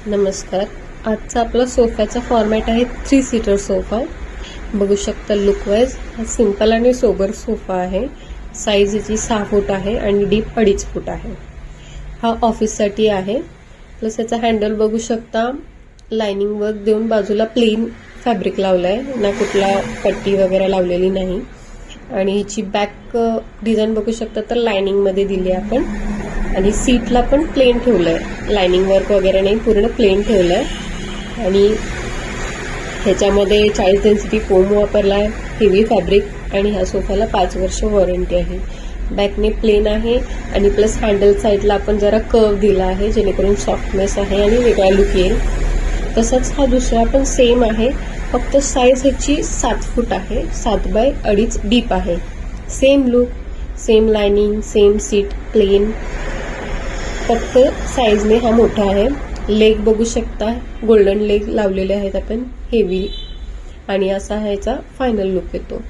नमस्कार. आजचा आपला सोफ्याचा फॉर्मॅट आहे 3 सीटर सोफा. बघू शकता लुक वाईज हा सिंपल आणि सोबर सोफा आहे. साईज याची 6 फूट आहे आणि डीप 2.5 फूट आहे. हा ऑफिससाठी आहे. प्लस याचा हँडल बघू शकता लाइनिंग वर्क देऊन बाजूला प्लेन फॅब्रिक लावलाय, ना कुठला पट्टी वगैरे लावलेली नाही. आणि हिची बॅक डिझाईन बघू शकता तर लाइनिंग मध्ये दिली आपण. आणि सीटला पण प्लेन ठेवलंय, लाइनिंग वर्क वगैरे नाही, पूर्ण प्लेन ठेवलंय. आणि ह्याच्यामध्ये 40 डेन्सिटी फोम वापरलाय, हेवी फॅब्रिक. आणि ह्या सोफ्याला 5 वर्ष वॉरंटी आहे. बॅकने प्लेन आहे आणि प्लस हँडल साईडला आपण जरा कर्व दिला आहे जेणेकरून सॉफ्टनेस आहे आणि वेगळा लुक येईल. तसंच हा दुसरा पण सेम आहे, फक्त साईज ह्याची 7 फूट आहे, 7 बाय 2.5 डीप आहे. Same look, same lining, same seat, plain, फक्त साईजने हा मोठा आहे. लेग बघू शकता, गोल्डन लेग लावलेले आहेत आपण, हेवी. आणि असा ह्याचा फायनल लुक येतो.